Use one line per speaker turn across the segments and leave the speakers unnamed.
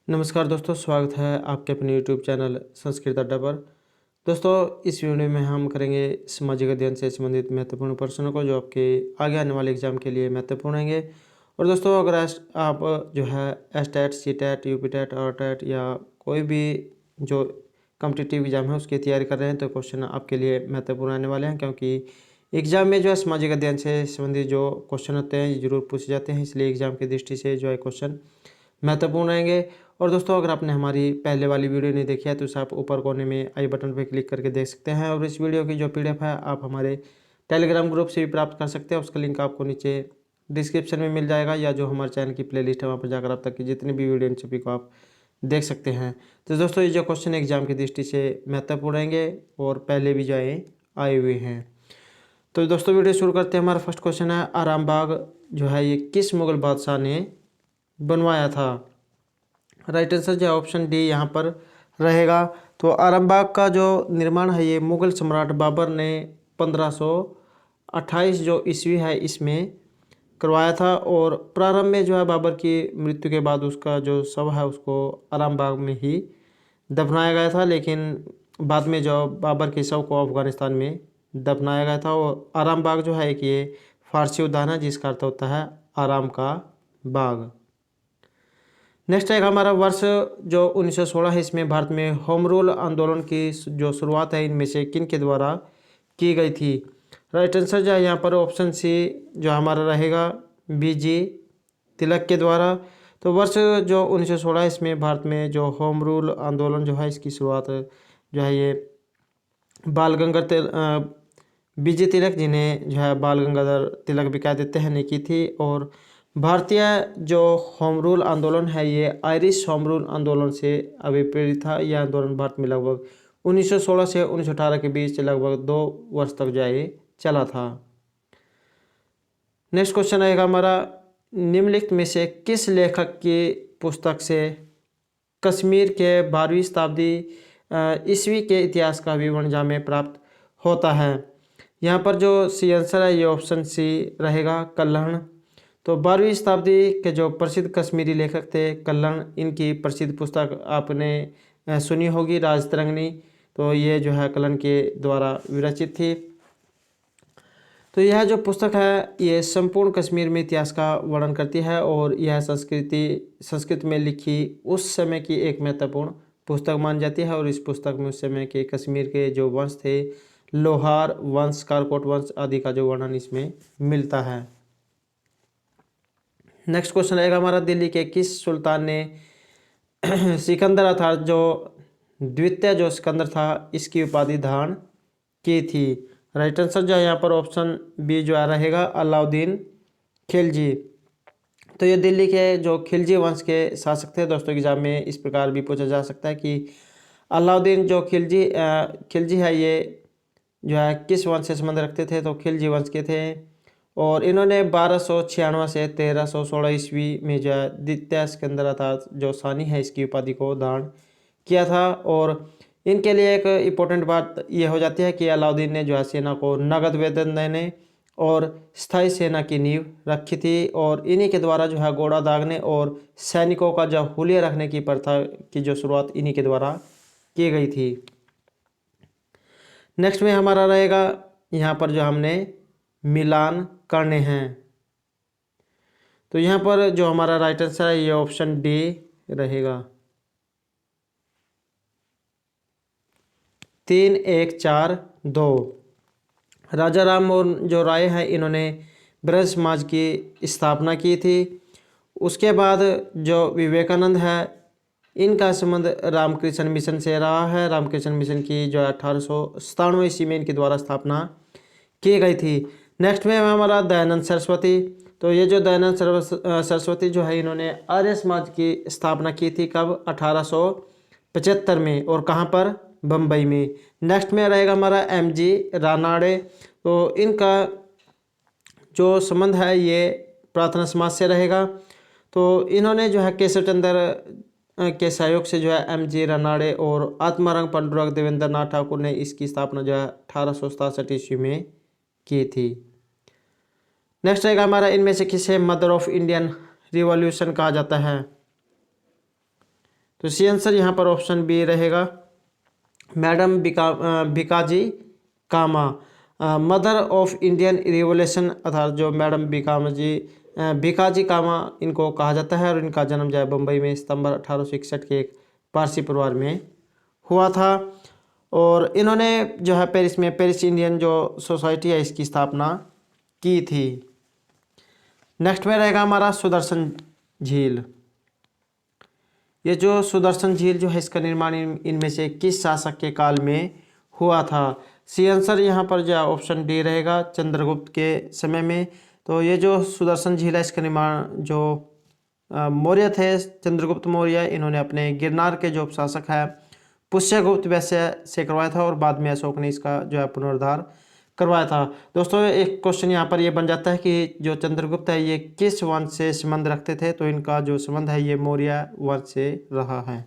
नमस्कार दोस्तों, स्वागत है आपके अपने यूट्यूब चैनल संस्कृत अड्डा पर। दोस्तों, इस वीडियो में हम करेंगे सामाजिक अध्ययन से संबंधित महत्वपूर्ण प्रश्नों को जो आपके आगे आने वाले एग्जाम के लिए महत्वपूर्ण होंगे। और दोस्तों, अगर आप जो है एसटेट, सीटेट, यूपीटेट, आरटेट या कोई भी जो कॉम्पिटिटिव एग्जाम है उसकी तैयारी कर रहे हैं तो क्वेश्चन आपके लिए महत्वपूर्ण आने वाले हैं, क्योंकि एग्जाम में जो है सामाजिक अध्ययन से संबंधित जो क्वेश्चन होते हैं ये जरूर पूछे जाते हैं, इसलिए एग्जाम की दृष्टि से जो है क्वेश्चन महत्वपूर्ण रहेंगे। और दोस्तों, अगर आपने हमारी पहले वाली वीडियो नहीं देखी है तो उसे आप ऊपर कोने में आई बटन पर क्लिक करके देख सकते हैं। और इस वीडियो की जो पीडीएफ है आप हमारे टेलीग्राम ग्रुप से भी प्राप्त कर सकते हैं, उसका लिंक आपको नीचे डिस्क्रिप्शन में मिल जाएगा, या जो हमारे चैनल की प्लेलिस्ट है वहाँ पर जाकर आप तक की जितनी भी वीडियो इन सभी को आप देख सकते हैं। तो दोस्तों, ये जो क्वेश्चन एग्जाम की दृष्टि से महत्वपूर्ण रहेंगे और पहले भी जो आए हुए हैं। तो दोस्तों, वीडियो शुरू करते हैं। हमारा फर्स्ट क्वेश्चन है, आराम बाग जो है ये किस मुगल बादशाह ने बनवाया था? राइट आंसर जो है ऑप्शन डी यहाँ पर रहेगा। तो आरामबाग का जो निर्माण है ये मुगल सम्राट बाबर ने 1528 जो ईस्वी है इसमें करवाया था। और प्रारंभ में जो है बाबर की मृत्यु के बाद उसका जो शव है उसको आरामबाग में ही दफनाया गया था, लेकिन बाद में जो बाबर के शव को अफगानिस्तान में दफनाया गया था। और आरामबाग जो है एक ये फारसी उद्यान है जिसका अर्थ होता है आराम का बाग। नेक्स्ट है हमारा वर्ष जो 1916 है, इसमें भारत में होम रूल आंदोलन की जो शुरुआत है इनमें से किन के द्वारा की गई थी? राइट आंसर जो है यहाँ पर ऑप्शन सी जो हमारा रहेगा बीजी तिलक के द्वारा। तो वर्ष जो 1916 इसमें भारत में जो होम रूल आंदोलन जो है इसकी शुरुआत जो है ये बाल गंगाधर बीजे तिलक, जिन्हें जो है बाल गंगाधर तिलक भी कह देते हैं, ने की थी। और भारतीय जो होम रूल आंदोलन है ये आयरिश होम रूल आंदोलन से अभिप्रेरित था। यह आंदोलन भारत में लगभग 1916 से 1918 के बीच लगभग 2 वर्ष तक चला था। नेक्स्ट क्वेश्चन रहेगा हमारा, निम्नलिखित में से किस लेखक की पुस्तक से कश्मीर के 12वीं शताब्दी ईस्वी के इतिहास का विवरण जामे प्राप्त होता है? यहाँ पर जो सी आंसर है ये ऑप्शन सी रहेगा, कल्हण। तो 12वीं शताब्दी के जो प्रसिद्ध कश्मीरी लेखक थे कल्हण, इनकी प्रसिद्ध पुस्तक आपने सुनी होगी, राजतरंगिणी। तो ये जो है कल्हण के द्वारा विरचित थी। तो यह जो पुस्तक है ये संपूर्ण कश्मीर में इतिहास का वर्णन करती है, और यह संस्कृत में लिखी उस समय की एक महत्वपूर्ण पुस्तक मानी जाती है। और इस पुस्तक में उस समय के कश्मीर के जो वंश थे, लोहार वंश, कारकोट वंश आदि का जो वर्णन इसमें मिलता है। नेक्स्ट क्वेश्चन रहेगा हमारा, दिल्ली के किस सुल्तान ने सिकंदर अर्थात जो द्वितीय जो सिकंदर था इसकी उपाधि धारण की थी? राइट आंसर जो है यहाँ पर ऑप्शन बी जो रहेगा, अलाउद्दीन खिलजी। तो ये दिल्ली के जो खिलजी वंश के शासक थे। दोस्तों, एग्जाम में इस प्रकार भी पूछा जा सकता है कि अलाउद्दीन जो खिलजी है ये जो है किस वंश से संबंध रखते थे? तो खिलजी वंश के थे। और इन्होंने 1296 से 1316 ईस्वी में जो है द्वितीय सिकंदर अर्थात जो सानी है इसकी उपाधि को धारण किया था। और इनके लिए एक इम्पोर्टेंट बात यह हो जाती है कि अलाउद्दीन ने जो है सेना को नगद वेतन देने और स्थायी सेना की नींव रखी थी। और इन्हीं के द्वारा जो है घोड़ा दागने और सैनिकों का जो हुलिया रखने की प्रथा की जो शुरुआत इन्हीं के द्वारा की गई थी। नेक्स्ट में हमारा रहेगा यहाँ पर जो हमने मिलान करने हैं। तो यहाँ पर जो हमारा राइट आंसर है ये ऑप्शन डी रहेगा, 3 1 4 2। राजा राम मोहन जो राय है इन्होंने ब्रज समाज की स्थापना की थी। उसके बाद जो विवेकानंद है इनका संबंध रामकृष्ण मिशन से रहा है। रामकृष्ण मिशन की जो 1897 ईस्वी में इनके द्वारा स्थापना की गई थी। नेक्स्ट में हमारा दयानंद सरस्वती। तो ये जो दयानंद सरस्वती जो है इन्होंने आर्य समाज की स्थापना की थी कब? 1875 में। और कहाँ पर? बम्बई में। नेक्स्ट में रहेगा हमारा एमजी रानाडे। तो इनका जो संबंध है ये प्रार्थना समाज से रहेगा। तो इन्होंने जो है केशव चंद्र के सहयोग से जो है एमजी रानाडे और आत्माराम पांडुरंग देवेंद्र नाथ ठाकुर ने इसकी स्थापना जो है 1867 ईस्वी में की थी। नेक्स्ट रहेगा हमारा, इनमें से किसे मदर ऑफ इंडियन रिवॉल्यूशन कहा जाता है? तो सी आंसर यहाँ पर ऑप्शन बी रहेगा। Madam Bhikaji Cama, mother of Indian revolution, अर्थात जो मैडम भिकाजी कामा इनको कहा जाता है, और इनका जन्म जो है बम्बई में सितंबर 1861 के एक पारसी परिवार में हुआ था। और इन्होंने जो है पेरिस में पेरिस इंडियन जो सोसाइटी है इसकी स्थापना की थी। नेक्स्ट में रहेगा हमारा सुदर्शन झील। ये जो सुदर्शन झील जो है इसका निर्माण इनमें से किस शासक के काल में हुआ था? सी आंसर यहाँ पर जो ऑप्शन डी रहेगा, चंद्रगुप्त के समय में। तो ये जो सुदर्शन झील है इसका निर्माण जो मौर्य थे, चंद्रगुप्त मौर्य, इन्होंने अपने गिरनार के जो शासक है पुष्यगुप्त वैश्य से करवाया था, और बाद में अशोक ने इसका जो है पुनरुद्धार करवाया था। दोस्तों एक क्वेश्चन यहाँ पर ये बन जाता है कि जो चंद्रगुप्त है ये किस वंश से संबंध रखते थे? तो इनका जो संबंध है ये मौर्य वंश से रहा है।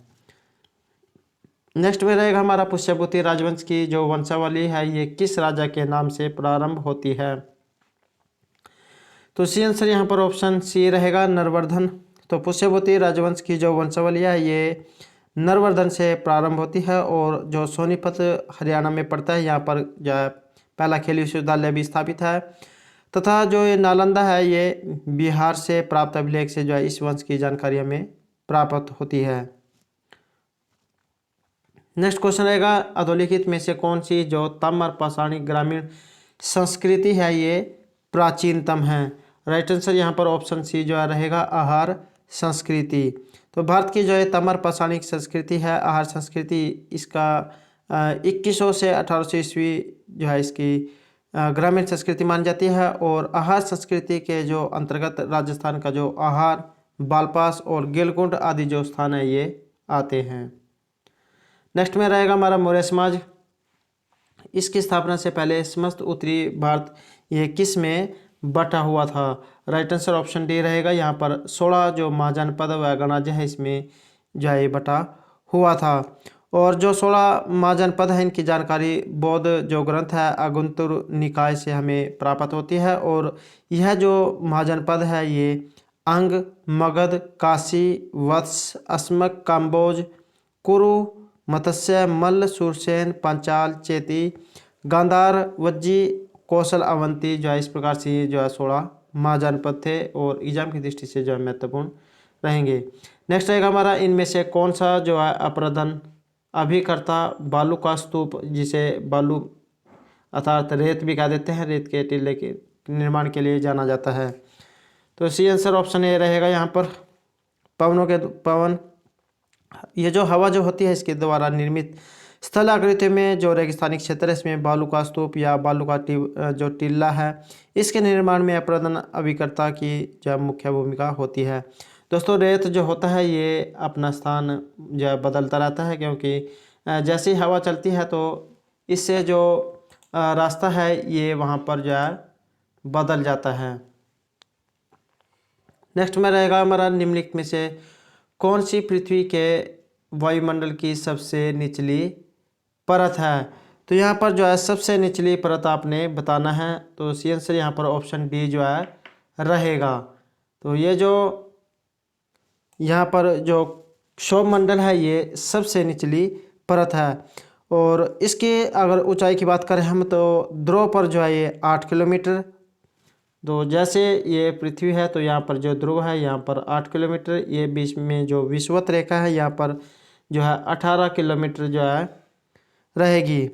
नेक्स्ट में रहेगा हमारा पुष्यभूति राजवंश की जो वंशावली है ये किस राजा के नाम से प्रारंभ होती है? तो सी आंसर यहाँ पर ऑप्शन सी रहेगा, नरवर्धन। तो पुष्यभूति राजवंश की जो वंशावली है ये नरवर्धन से प्रारंभ होती है, और जो सोनीपत हरियाणा में पड़ता है यहाँ पर जो है पहला खेल विश्वविद्यालय भी स्थापित है, तथा जो ये नालंदा है ये बिहार से प्राप्त अभिलेख से जो है इस वंश की जानकारी हमें प्राप्त होती है। नेक्स्ट क्वेश्चन रहेगा, अधोलिखित में से कौन सी जो ताम्र पाषाणी ग्रामीण संस्कृति है ये प्राचीनतम है? राइट आंसर यहाँ पर ऑप्शन सी जो है रहेगा, आहार संस्कृति। तो भारत की जो है ताम्र पाषाणी संस्कृति है आहार संस्कृति, इसका 2100 से 1800 ईस्वी जो है इसकी ग्रामीण संस्कृति मानी जाती है। और आहार संस्कृति के जो अंतर्गत राजस्थान का जो आहार, बालपास और गिलकुंड आदि जो स्थान है ये आते हैं। नेक्स्ट में रहेगा हमारा मौर्य समाज। इसकी स्थापना से पहले समस्त उत्तरी भारत ये किस में बटा हुआ था? राइट आंसर ऑप्शन डी रहेगा। यहाँ पर 16 जो महाजनपद व गणराज्य है इसमें जो है बटा हुआ था। और जो 16 महाजनपद है इनकी जानकारी बौद्ध जो ग्रंथ है आगंतुर निकाय से हमें प्राप्त होती है। और यह जो महाजनपद है ये अंग, मगध, काशी, वत्स, अस्मक, काम्बोज, कुरु, मत्स्य, मल्ल, सुरसेन, पांचाल, चेती, गांधार, वज्जी, कौशल, अवंती जो है इस प्रकार से जो है 16 महाजनपद थे, और एग्जाम की दृष्टि से जो है महत्वपूर्ण रहेंगे। नेक्स्ट रहेगा हमारा, इनमें से कौन सा जो है अप्रदन अभिकर्ता बालू का स्तूप, जिसे बालू अर्थात रेत भी कह देते हैं, रेत के टीले के निर्माण के लिए जाना जाता है? तो सी आंसर ऑप्शन ए रहेगा। यहाँ पर पवन ये जो हवा जो होती है इसके द्वारा निर्मित स्थल आकृति में जो रेगिस्तानी क्षेत्र है इसमें बालू का स्तूप या बालू का जो टीला है इसके निर्माण में अप्रदन अभिकर्ता की जो मुख्य भूमिका होती है। दोस्तों रेत जो होता है ये अपना स्थान जो है बदलता रहता है, क्योंकि जैसी हवा चलती है तो इससे जो रास्ता है ये वहाँ पर जो है बदल जाता है। नेक्स्ट में रहेगा हमारा, निम्नलिखित में से कौन सी पृथ्वी के वायुमंडल की सबसे निचली परत है? तो यहाँ पर जो है सबसे निचली परत आपने बताना है। तो सी आंसर यहाँ पर ऑप्शन डी जो है रहेगा। तो ये जो यहाँ पर जो क्षोभमंडल है ये सबसे निचली परत है, और इसकी अगर ऊंचाई की बात करें हम तो ध्रुव पर जो है ये 8 किलोमीटर। तो जैसे ये पृथ्वी है तो यहाँ पर जो ध्रुव है यहाँ पर 8 किलोमीटर, ये बीच में जो विषुवत रेखा है यहाँ पर जो है 18 किलोमीटर जो है रहेगी।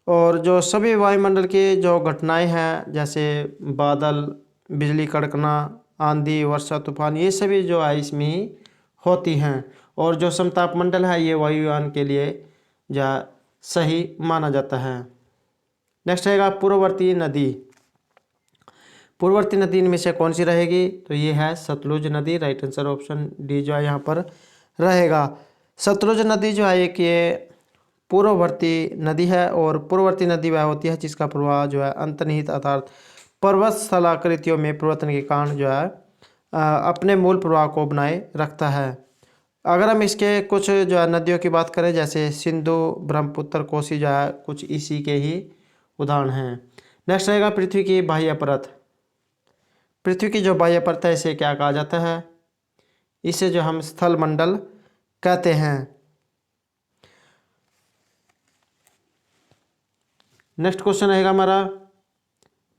और जो सभी वायुमंडल की जो घटनाएं हैं जैसे बादल, बिजली कड़कना, आंधी, वर्षा, तूफान, ये सभी जो है इसमें ही होती हैं। और जो समताप मंडल है ये वायुयान के लिए जो सही माना जाता है। नेक्स्ट रहेगा पूर्ववर्ती नदी। पूर्ववर्ती नदी इनमें से कौन सी रहेगी? तो ये है सतलुज नदी। राइट आंसर ऑप्शन डी जो है यहाँ पर रहेगा। सतलुज नदी जो है एक ये पूर्ववर्ती नदी है, और पूर्ववर्ती नदी वह होती है जिसका प्रवाह जो है अंतर्निहित अर्थात पर्वत स्थलाकृतियों में परिवर्तन के कारण जो है अपने मूल प्रवाह को बनाए रखता है। अगर हम इसके कुछ जो है नदियों की बात करें जैसे सिंधु, ब्रह्मपुत्र, कोसी जो है कुछ इसी के ही उदाहरण हैं। नेक्स्ट रहेगा पृथ्वी की बाह्य परत। पृथ्वी की जो बाह्य परत है इसे क्या कहा जाता है? इसे जो हम स्थल मंडल कहते हैं। नेक्स्ट क्वेश्चन रहेगा हमारा,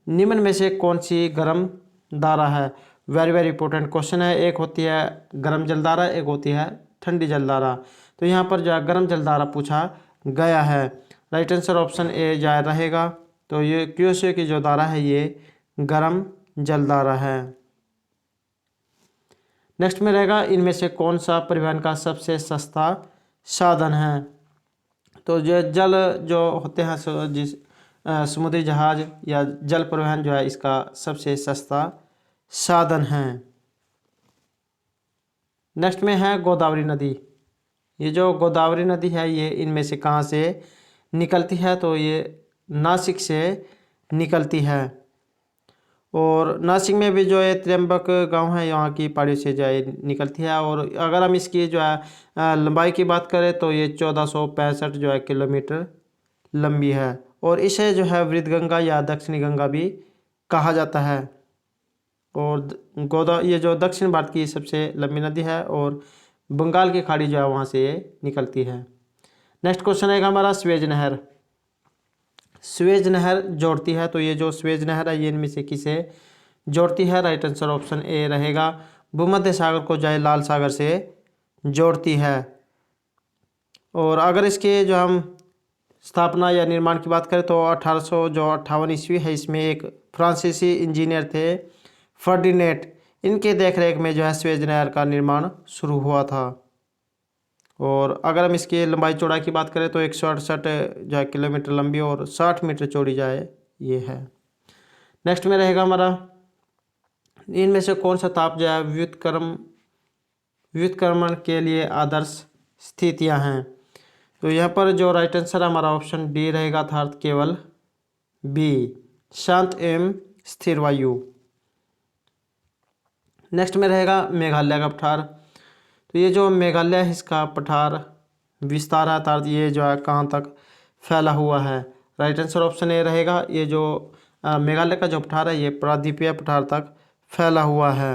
निम्न में से कौन सी गर्म धारा है। वेरी वेरी इंपॉर्टेंट क्वेश्चन है। एक होती है गर्म जलधारा, एक होती है ठंडी जलधारा। तो यहाँ पर जो है गर्म जलधारा पूछा गया है। राइट आंसर ऑप्शन ए जो रहेगा। तो ये क्यूएसए की जो धारा है ये गर्म जलधारा है। नेक्स्ट में रहेगा, इनमें से कौन सा परिवहन का सबसे सस्ता साधन है। तो जो जल जो होते हैं जिस समुद्री जहाज या जल परिवहन जो है इसका सबसे सस्ता साधन है। नेक्स्ट में है गोदावरी नदी। ये जो गोदावरी नदी है ये इनमें से कहाँ से निकलती है। तो ये नासिक से निकलती है। और नासिक में भी जो है त्र्यंबक गांव है, यहाँ की पहाड़ी से जो है निकलती है। और अगर हम इसकी जो है लंबाई की बात करें तो ये 1465 जो है किलोमीटर लंबी है। और इसे जो है वृद्धगंगा या दक्षिणी गंगा भी कहा जाता है। और ये जो दक्षिण भारत की सबसे लंबी नदी है और बंगाल की खाड़ी जो है वहाँ से ये निकलती है। नेक्स्ट क्वेश्चन है हमारा, स्वेज नहर। स्वेज नहर जोड़ती है। तो ये जो स्वेज नहर है ये इनमें से किसे जोड़ती है। राइट आंसर ऑप्शन ए रहेगा। भूमध्य सागर को जो है लाल सागर से जोड़ती है। और अगर इसके जो हम स्थापना या निर्माण की बात करें तो 1858 ईस्वी है, इसमें एक फ्रांसीसी इंजीनियर थे फर्डिनेट, इनके देखरेख में जो है स्वेज नहर का निर्माण शुरू हुआ था। और अगर हम इसकी लंबाई चौड़ाई की बात करें तो 168 जो है किलोमीटर लंबी और 60 मीटर चौड़ी जाए ये है। नेक्स्ट में रहेगा हमारा, इनमें से कौन सा ताप जो है व्युत्क्रमण के लिए आदर्श स्थितियां हैं। तो यहाँ पर जो राइट आंसर हमारा ऑप्शन डी रहेगा, अर्थात केवल बी, शांत एवं स्थिर वायु। नेक्स्ट में रहेगा मेघालय का पठार। तो ये जो मेघालय है इसका पठार विस्तार है, अर्थात ये जो है कहाँ तक फैला हुआ है। राइट आंसर ऑप्शन ए रहेगा। ये जो मेघालय का जो पठार है ये प्रायद्वीपीय पठार तक फैला हुआ है।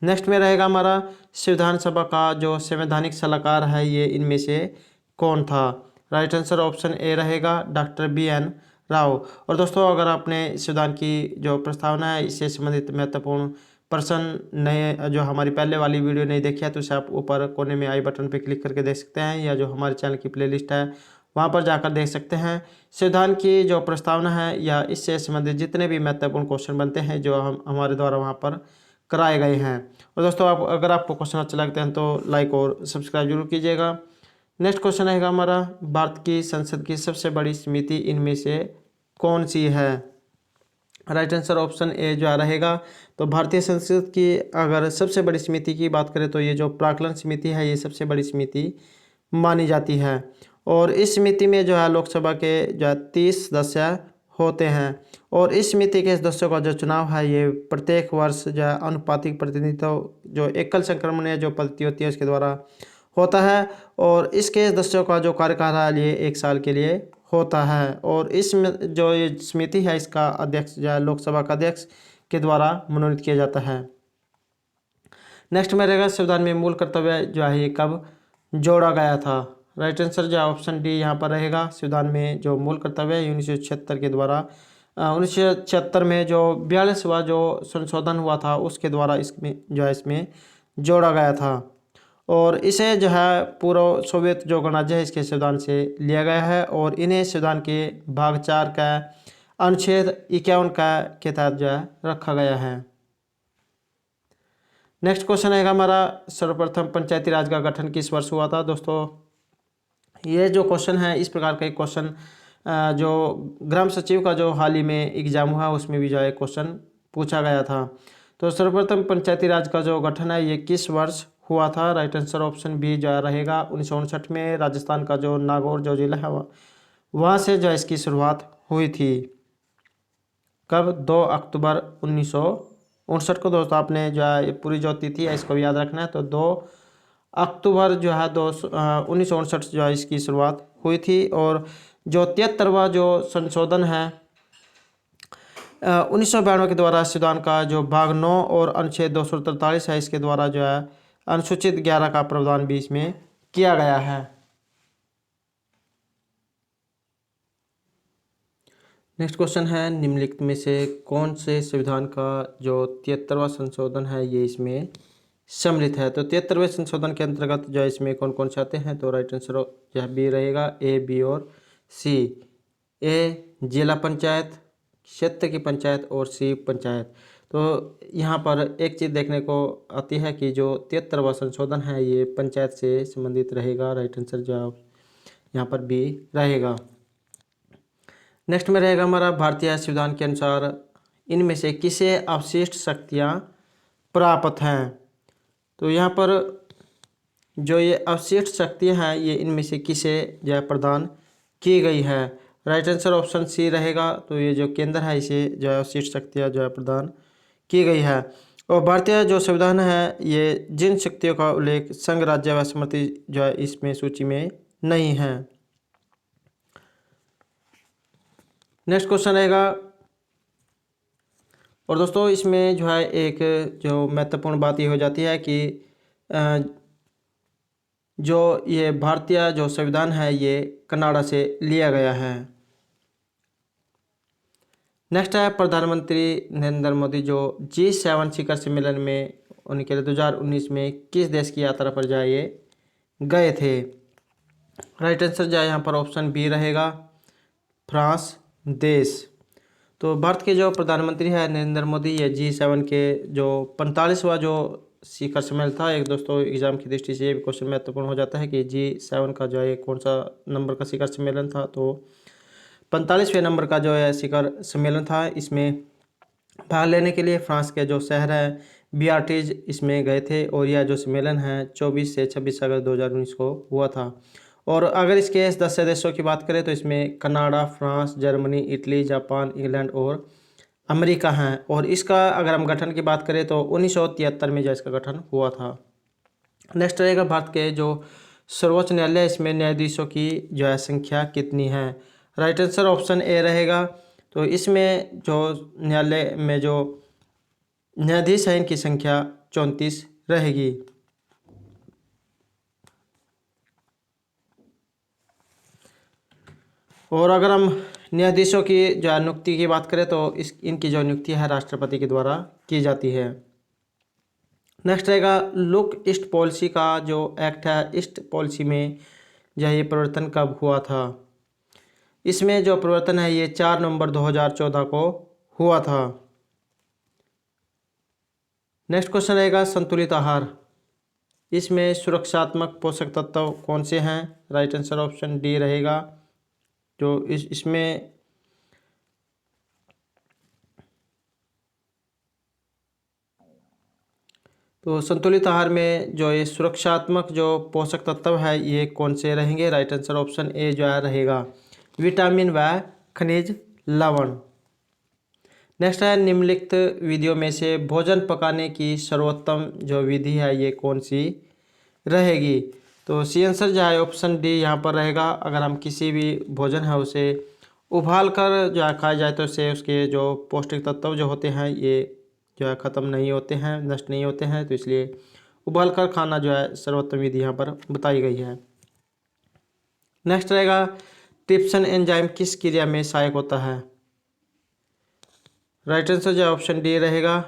नेक्स्ट में रहेगा हमारा, संविधान सभा का जो संवैधानिक सलाहकार है ये इनमें से कौन था। राइट आंसर ऑप्शन ए रहेगा, डॉक्टर BN राव। और दोस्तों अगर आपने संविधान की जो प्रस्तावना है इससे संबंधित महत्वपूर्ण प्रश्न नए जो हमारी पहले वाली वीडियो नहीं देखी है तो उसे आप ऊपर कोने में आई बटन पर क्लिक करके देख सकते हैं, या जो हमारे चैनल की प्लेलिस्ट है वहाँ पर जाकर देख सकते हैं। संविधान की जो प्रस्तावना है या इससे संबंधित जितने भी महत्वपूर्ण क्वेश्चन बनते हैं जो हमारे द्वारा वहाँ पर कराए गए हैं। और दोस्तों अगर आपको क्वेश्चन अच्छा लगते हैं तो लाइक और सब्सक्राइब जरूर कीजिएगा। नेक्स्ट क्वेश्चन रहेगा हमारा, भारत की संसद की सबसे बड़ी समिति इनमें से कौन सी है। राइट आंसर ऑप्शन ए जो रहेगा। तो भारतीय संसद की अगर सबसे बड़ी समिति की बात करें तो ये जो प्राक्कलन समिति है ये सबसे बड़ी समिति मानी जाती है। और इस समिति में जो है लोकसभा के जो है 30 सदस्य होते हैं। और इस समिति के सदस्यों का जो चुनाव है ये प्रत्येक वर्ष जो है अनुपातिक प्रतिनिधित्व जो एकल संक्रमण जो पद्धति होती है उसके द्वारा होता है। और इसके सदस्यों का जो कार्यकाल है ये 1 साल के लिए होता है। और इसमें जो ये समिति है इसका अध्यक्ष जो है लोकसभा का अध्यक्ष के द्वारा मनोनीत किया जाता है। नेक्स्ट में रहेगा, संविधान में मूल कर्तव्य जो है ये कब जोड़ा गया था। राइट आंसर जो ऑप्शन डी यहाँ पर रहेगा। संविधान में जो मूल कर्तव्य है 1976 के द्वारा 1976 में जो 42वां जो संशोधन हुआ था उसके द्वारा इसमें जो है इसमें जोड़ा गया था। और इसे जो है पूर्व सोवियत जो गणराज्य है इसके संविधान से लिया गया है। और इन्हें संविधान के भाग 4 का अनुच्छेद 51 का के तहत जो है रखा गया है। नेक्स्ट क्वेश्चन है हमारा, सर्वप्रथम पंचायती राज का गठन किस वर्ष हुआ था। दोस्तों ये जो क्वेश्चन है इस प्रकार का एक क्वेश्चन जो ग्राम सचिव का जो हाल ही में एग्जाम हुआ उसमें भी जो है क्वेश्चन पूछा गया था। तो सर्वप्रथम पंचायती राज का जो गठन है ये किस वर्ष हुआ था। राइट आंसर ऑप्शन बी जो रहेगा 1959 में राजस्थान का जो नागौर जो जिला है वहाँ से जो इसकी शुरुआत हुई थी। कब, 2 अक्टूबर 1959 को। दोस्तों आपने जो है पूरी जो तिथि है इसको याद रखना है। तो 2 अक्टूबर जो है 1959 जो है इसकी शुरुआत हुई थी। और जो 73वां जो संशोधन है 1992 के द्वारा संविधान का जो भाग 9 और अनुच्छेद 243 है इसके द्वारा जो है अनुसूचित 11 का प्रावधान भी इसमें किया गया है। नेक्स्ट क्वेश्चन है, निम्नलिखित में से कौन से संविधान का जो 73वां संशोधन है ये इसमें सम्मिलित है। तो 73वें संशोधन के अंतर्गत जो है इसमें कौन कौन से आते हैं, तो राइट आंसर यह बी रहेगा, ए, बी और सी। ए जिला पंचायत, क्षेत्र की पंचायत और सी पंचायत। तो यहाँ पर एक चीज़ देखने को आती है कि जो 73वां संशोधन है ये पंचायत से संबंधित रहेगा। राइट आंसर जो यहाँ पर बी रहेगा। नेक्स्ट में रहेगा हमारा, भारतीय संविधान के अनुसार इनमें से किसे अवशिष्ट शक्तियाँ प्राप्त हैं। तो यहाँ पर जो ये अवशिष्ट शक्तियाँ हैं ये इनमें से किसे जो है प्रदान की गई है। राइट आंसर ऑप्शन सी रहेगा। तो ये जो केंद्र है इसे जो है अवशिष्ट शक्तियाँ जो है प्रदान की गई है। और भारतीय जो संविधान है ये जिन शक्तियों का उल्लेख संघ, राज्य व समिति जो है इसमें सूची में नहीं है। नेक्स्ट क्वेश्चन रहेगा, और दोस्तों इसमें जो है एक जो महत्वपूर्ण बात ये हो जाती है कि जो ये भारतीय जो संविधान है ये कनाडा से लिया गया है। नेक्स्ट है, प्रधानमंत्री नरेंद्र मोदी जो G7 शिखर सम्मेलन में उनके लिए 2019 में किस देश की यात्रा पर जाए गए थे। राइट आंसर जो है यहाँ पर ऑप्शन बी रहेगा, फ्रांस देश। तो भारत के जो प्रधानमंत्री है नरेंद्र मोदी ये G7 के जो 45वां जो शिखर सम्मेलन था, एक दोस्तों एग्जाम की दृष्टि से ये भी क्वेश्चन महत्वपूर्ण हो जाता है कि G7 का जो है कौन सा नंबर का शिखर सम्मेलन था। तो 45वें नंबर का जो है शिखर सम्मेलन था। इसमें भाग लेने के लिए फ्रांस के जो शहर है बियार्टिज इसमें गए थे, और यह जो सम्मेलन है 24 से 26 अगस्त 2019 को हुआ था। और अगर इसके सदस्य देशों की बात करें तो इसमें Canada, France, Germany, Italy, Japan, England और अमेरिका हैं। और इसका अगर हम गठन की बात करें तो 1973 में जो इसका गठन हुआ था। नेक्स्ट रहेगा, भारत के जो सर्वोच्च न्यायालय इसमें न्यायाधीशों की जो है संख्या कितनी है। राइट आंसर ऑप्शन ए रहेगा। तो इसमें जो न्यायालय में जो न्यायाधीश है इनकी संख्या 34 रहेगी। और अगर हम न्यायाधीशों की जो है नियुक्ति की बात करें तो इनकी जो नियुक्ति है राष्ट्रपति के द्वारा की जाती है। नेक्स्ट रहेगा, लुक ईस्ट पॉलिसी का जो एक्ट है ईस्ट पॉलिसी में जो है ये परिवर्तन कब हुआ था। इसमें जो परिवर्तन है ये 4 नवंबर 2014 को हुआ था। नेक्स्ट क्वेश्चन रहेगा, संतुलित आहार इसमें सुरक्षात्मक पोषक तत्व कौन से हैं। राइट आंसर ऑप्शन डी रहेगा। जो इसमें तो संतुलित आहार में जो ये सुरक्षात्मक जो पोषक तत्व है ये कौन से रहेंगे। राइट आंसर ऑप्शन ए जो है रहेगा, विटामिन व खनिज लवण। नेक्स्ट है, निम्नलिखित विधियों में से भोजन पकाने की सर्वोत्तम जो विधि है ये कौन सी रहेगी। तो सी आंसर जो है ऑप्शन डी यहाँ पर रहेगा। अगर हम किसी भी भोजन है उसे उबाल कर जो है खाया जाए तो उससे उसके जो पौष्टिक तत्व जो होते हैं ये जो है ख़त्म नहीं होते हैं, नष्ट नहीं होते हैं। तो इसलिए उबाल कर खाना जो है सर्वोत्तम विधि यहाँ पर बताई गई है। नेक्स्ट रहेगा, ट्रिप्सिन एंजाइम किस क्रिया में सहायक होता है। राइट आंसर जो ऑप्शन डी रहेगा,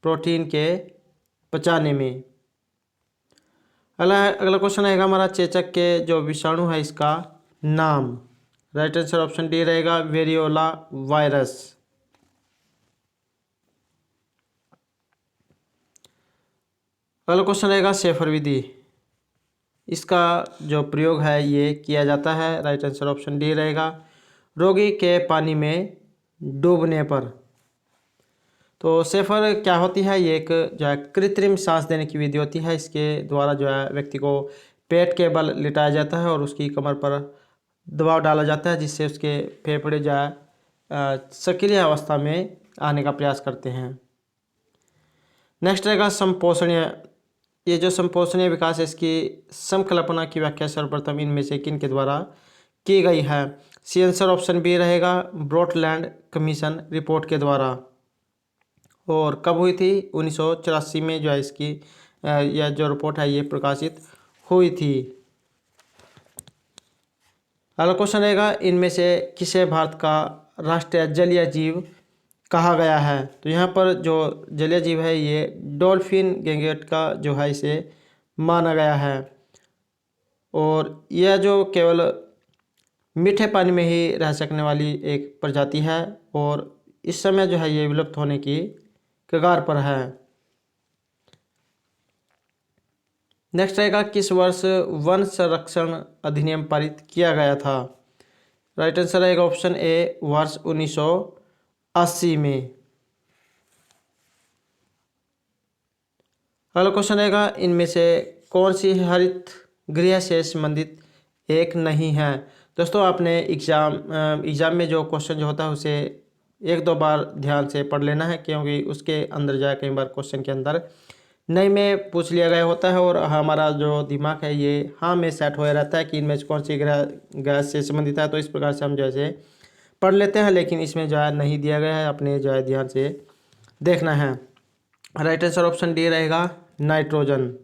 प्रोटीन के पचाने में। अगला क्वेश्चन रहेगा हमारा, चेचक के जो विषाणु है इसका नाम। राइट आंसर ऑप्शन डी रहेगा, वेरियोला वायरस। अगला क्वेश्चन रहेगा, शेफर विधि इसका जो प्रयोग है ये किया जाता है। राइट आंसर ऑप्शन डी रहेगा, रोगी के पानी में डूबने पर। तो शेफर क्या होती है, ये एक जो है कृत्रिम सांस देने की विधि होती है। इसके द्वारा जो है व्यक्ति को पेट के बल लिटाया जाता है और उसकी कमर पर दबाव डाला जाता है, जिससे उसके फेफड़े जो है सक्रिय अवस्था में आने का प्रयास करते हैं। नेक्स्ट रहेगा, संपोषणीय। ये जो संपोषणीय विकास है इसकी समकल्पना की व्याख्या सर्वप्रथम इनमें से किन के द्वारा की गई है। सी आंसर ऑप्शन बी रहेगा, ब्रॉडलैंड कमीशन रिपोर्ट के द्वारा। और कब हुई थी, 1984 में जो है इसकी यह जो रिपोर्ट है ये प्रकाशित हुई थी। अगला क्वेश्चन रहेगा, इनमें से किसे भारत का राष्ट्रीय जलीय जीव कहा गया है? तो यहाँ पर जो जलीय जीव है ये डॉल्फिन गैंगेट का जो है इसे माना गया है, और यह जो केवल मीठे पानी में ही रह सकने वाली एक प्रजाति है, और इस समय जो है ये विलुप्त होने की कगार पर है। नेक्स्ट रहेगा, किस वर्ष वन संरक्षण अधिनियम पारित किया गया था? राइट आंसर रहेगा ऑप्शन ए, वर्ष 1980 में। अगला क्वेश्चन रहेगा, इनमें से कौन सी हरित गृह से संबंधित एक नहीं है? दोस्तों आपने एग्जाम में जो क्वेश्चन जो होता है उसे एक दो बार ध्यान से पढ़ लेना है, क्योंकि उसके अंदर जाए कई बार क्वेश्चन के अंदर नहीं में पूछ लिया गया होता है, और हमारा जो दिमाग है ये हाँ में सेट होया रहता है कि इनमें से कौन सी गैस से संबंधित है। तो इस प्रकार से हम जैसे पढ़ लेते हैं, लेकिन इसमें जो है नहीं दिया गया है, अपने जो है ध्यान से देखना है। राइट आंसर ऑप्शन डी रहेगा, नाइट्रोजन।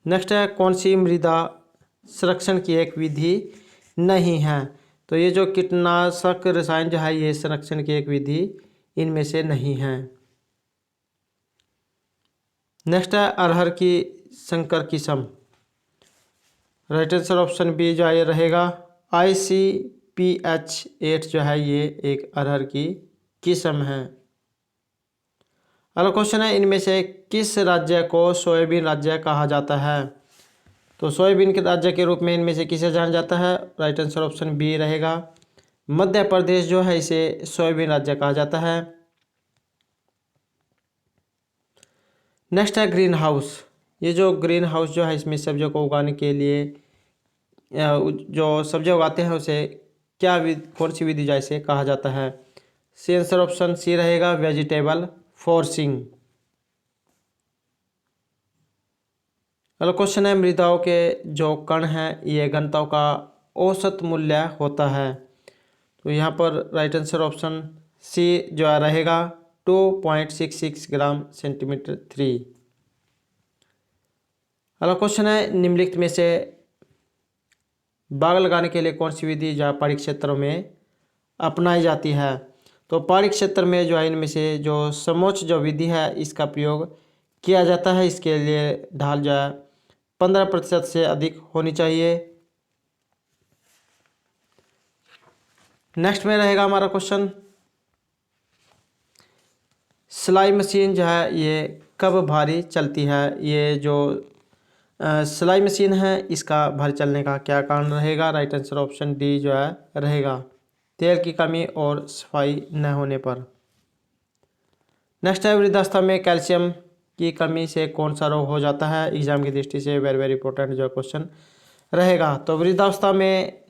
नेक्स्ट है, कौन सी मृदा संरक्षण की एक विधि नहीं है? तो ये जो कीटनाशक रसायन जो है ये संरक्षण की एक विधि इनमें से नहीं है। नेक्स्ट है, अरहर की संकर किस्म। राइट आंसर ऑप्शन बी जो है रहेगा, ICPH8 जो है ये एक अरहर की किस्म है। अगला क्वेश्चन है, इनमें से किस राज्य को सोयाबीन राज्य कहा जाता है? तो सोयाबीन के राज्य के रूप में इनमें से किसे जाना जाता है? राइट आंसर ऑप्शन बी रहेगा, मध्य प्रदेश जो है इसे सोयाबीन राज्य कहा जाता है। नेक्स्ट है, ग्रीन हाउस। ये जो ग्रीन हाउस जो है इसमें सब्जियों को उगाने के लिए जो सब्जियां उगाते हैं उसे क्या कौन सी विधि जैसे कहा जाता है? सी आंसर ऑप्शन सी रहेगा, वेजिटेबल फोर्सिंग। अगला क्वेश्चन है, मृदाओं के जो कण हैं ये घनताओं का औसत मूल्य होता है? तो यहाँ पर राइट आंसर ऑप्शन सी जो रहेगा, 2.66 ग्राम सेंटीमीटर 3। अगला क्वेश्चन है, निम्नलिखित में से बाग लगाने के लिए कौन सी विधि जो पहाड़ी क्षेत्रों में अपनाई जाती है? तो पहाड़ी क्षेत्र में जो है इनमें से जो समोच्च जो विधि है इसका प्रयोग किया जाता है। इसके लिए ढाल जो है 15% से अधिक होनी चाहिए। नेक्स्ट में रहेगा हमारा क्वेश्चन, सिलाई मशीन जो है ये कब भारी चलती है? ये जो सिलाई मशीन है इसका भारी चलने का क्या कारण रहेगा? राइट आंसर ऑप्शन डी जो है रहेगा, तेल की कमी और सफाई न होने पर। नेक्स्ट है, वृद्धावस्था में कैल्शियम की कमी से कौन सा रोग हो जाता है? एग्जाम की दृष्टि से वेरी वेरी इंपॉर्टेंट जो क्वेश्चन रहेगा। तो वृद्धावस्था में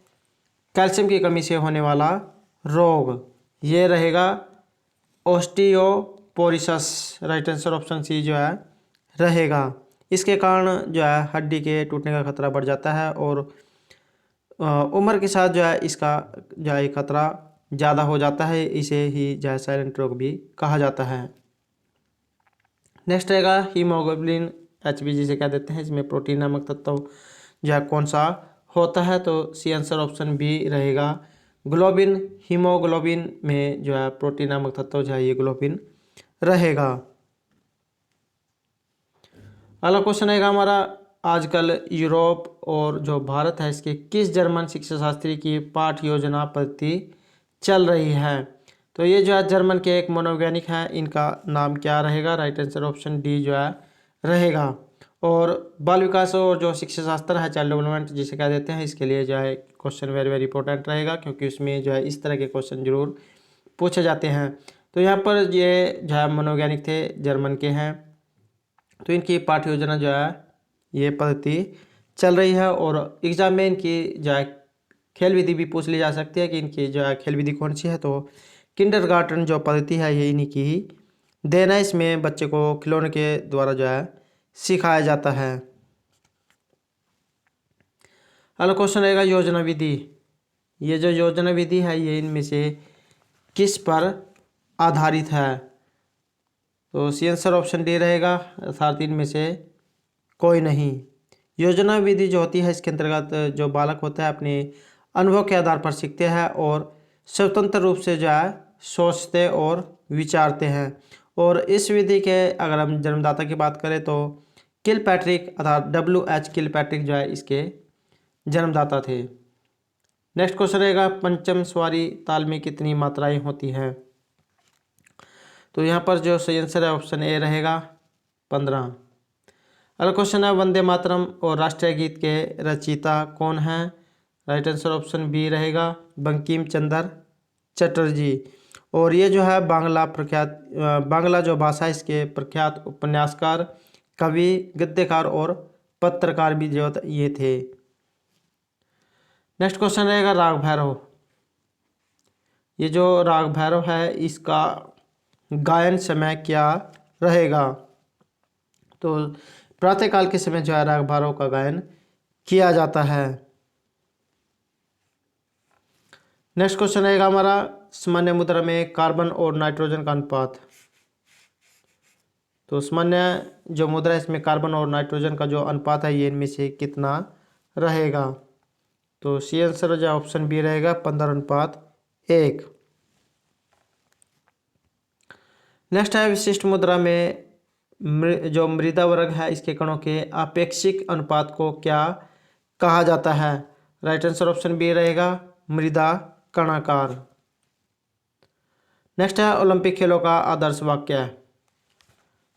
कैल्शियम की कमी से होने वाला रोग ये रहेगा, osteoporosis. Right answer option C जो है रहेगा। इसके कारण जो है हड्डी के टूटने का खतरा बढ़ जाता है, और उम्र के साथ जो है इसका जो है खतरा ज़्यादा हो जाता है। इसे ही जो है साइलेंट रोग भी कहा जाता है। नेक्स्ट रहेगा, हीमोग्लोबिन HB जिसे कह देते हैं, इसमें प्रोटीन नामक तत्व जो है कौन सा होता है? तो सी आंसर ऑप्शन बी रहेगा, ग्लोबिन। हीमोग्लोबिन में जो है प्रोटीन नामक तत्व जो है ये ग्लोबिन रहेगा। अगला क्वेश्चन रहेगा हमारा, आजकल यूरोप और जो भारत है इसके किस जर्मन शिक्षा शास्त्री की पाठ योजना पद्धति चल रही है? तो ये जो है जर्मन के एक मनोवैज्ञानिक हैं, इनका नाम क्या रहेगा? राइट आंसर ऑप्शन डी जो है रहेगा। और बाल विकास और जो शिक्षा शास्त्र है, चाइल्ड डेवलपमेंट जिसे कह देते हैं, इसके लिए जो है क्वेश्चन वेरी वेरी इंपॉर्टेंट रहेगा, क्योंकि उसमें जो है इस तरह के क्वेश्चन जरूर पूछे जाते हैं। तो यहाँ पर ये जो है मनोवैज्ञानिक थे, जर्मन के हैं, तो इनकी पाठ्य योजना जो है ये पद्धति चल रही है। और एग्जाम में इनकी जो है खेल विधि भी पूछ ली जा सकती है कि इनकी जो है खेल विधि कौन सी है। तो किंडरगार्टन जो पद्धति है ये इन्हीं की ही देन है। इसमें बच्चे को खिलौने के द्वारा जो है सिखाया जाता है। अगला क्वेश्चन रहेगा, योजना विधि। ये जो योजना विधि है ये इनमें से किस पर आधारित है? तो सी आंसर ऑप्शन डी रहेगा, अर्थात इनमें से कोई नहीं। योजना विधि जो होती है इसके अंतर्गत जो बालक होता है अपने अनुभव के आधार पर सीखते हैं और स्वतंत्र रूप से जो है सोचते और विचारते हैं। और इस विधि के अगर हम जन्मदाता की बात करें तो किलपैट्रिक अर्थात W.H. किलपैट्रिक जो है इसके जन्मदाता थे। नेक्स्ट क्वेश्चन रहेगा, पंचम स्वारी ताल में कितनी मात्राएं होती हैं? तो यहाँ पर जो सही आंसर है ऑप्शन ए रहेगा, 15। अगला क्वेश्चन है, वंदे मातरम और राष्ट्रीय गीत के रचयिता कौन हैं? राइट आंसर ऑप्शन बी रहेगा, बंकिम चंद्र चटर्जी। और ये जो है बांग्ला जो भाषा है इसके प्रख्यात उपन्यासकार, कवि, गद्यकार और पत्रकार भी जो ये थे। नेक्स्ट क्वेश्चन रहेगा, राग भैरव। ये जो राग भैरव है इसका गायन समय क्या रहेगा? तो प्रातःकाल के समय जो है राग भैरव का गायन किया जाता है। नेक्स्ट क्वेश्चन रहेगा हमारा, सामान्य मुद्रा में कार्बन और नाइट्रोजन का अनुपात। तो सामान्य जो मुद्रा है इसमें कार्बन और नाइट्रोजन का जो अनुपात है ये इनमें से कितना रहेगा? तो सी आंसर जो ऑप्शन बी रहेगा, 15:1। नेक्स्ट है, विशिष्ट मुद्रा में जो मृदा वर्ग है इसके कणों के आपेक्षिक अनुपात को क्या कहा जाता है? राइट आंसर ऑप्शन बी रहेगा, मृदा कणाकार। नेक्स्ट है, ओलंपिक खेलों का आदर्श वाक्य।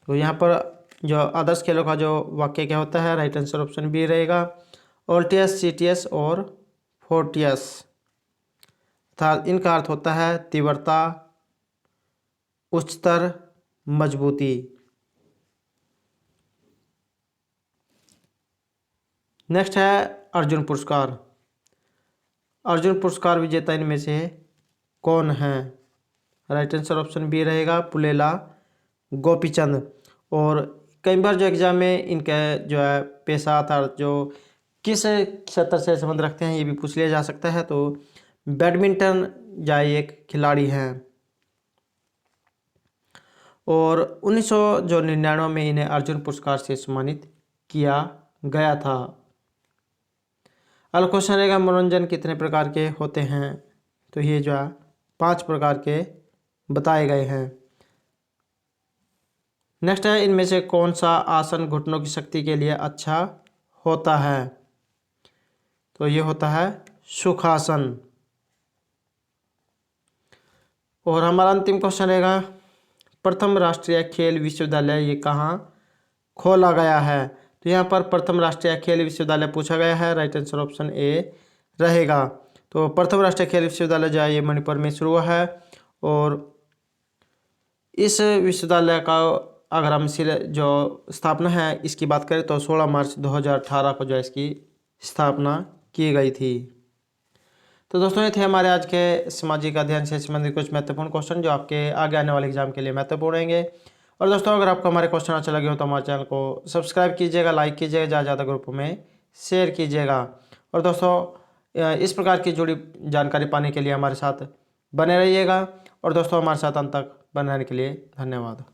तो यहाँ पर जो आदर्श खेलों का जो वाक्य क्या होता है? राइट आंसर ऑप्शन बी रहेगा, ऑल्टियस, सीटियस और फोर्टियस। अर्थात इनका अर्थ होता है तीव्रता, उच्चतर, मजबूती। नेक्स्ट है अर्जुन पुरस्कार। अर्जुन पुरस्कार विजेता इनमें से कौन है? राइट आंसर ऑप्शन बी रहेगा, पुलेला गोपीचंद। और कई बार जो एग्जाम में इनका जो है पेशा था जो किस क्षेत्र से संबंध रखते हैं ये भी पूछ लिया जा सकता है। तो बैडमिंटन या एक खिलाड़ी हैं और 1999 में इन्हें अर्जुन पुरस्कार से सम्मानित किया गया था। अगला क्वेश्चन रहेगा, मनोरंजन कितने प्रकार के होते हैं? तो ये जो है 5 प्रकार के बताए गए हैं। नेक्स्ट है, इनमें से कौन सा आसन घुटनों की शक्ति के लिए अच्छा होता है? तो ये होता है सुखासन। और हमारा अंतिम क्वेश्चन रहेगा, प्रथम राष्ट्रीय खेल विश्वविद्यालय ये कहाँ खोला गया है? तो यहाँ पर प्रथम राष्ट्रीय खेल विश्वविद्यालय पूछा गया है। राइट आंसर ऑप्शन ए रहेगा। तो प्रथम राष्ट्रीय खेल विश्वविद्यालय जो है ये मणिपुर में शुरू हुआ है। और इस विश्वविद्यालय का अगर हम जो स्थापना है इसकी बात करें तो 16 मार्च 2018 को जो है इसकी स्थापना की गई थी। तो दोस्तों ये थे हमारे आज के सामाजिक अध्ययन से संबंधित कुछ महत्वपूर्ण क्वेश्चन जो आपके आगे आने वाले एग्जाम के लिए महत्वपूर्ण रहेंगे। और दोस्तों अगर आपको हमारे क्वेश्चन अच्छे लगे हो तो हमारे चैनल को सब्सक्राइब कीजिएगा, लाइक कीजिएगा, ज़्यादा ज़्यादा ग्रुप में शेयर कीजिएगा। और दोस्तों इस प्रकार की जुड़ी जानकारी पाने के लिए हमारे साथ बने रहिएगा। और दोस्तों हमारे साथ अंत तक बने रहने के लिए धन्यवाद।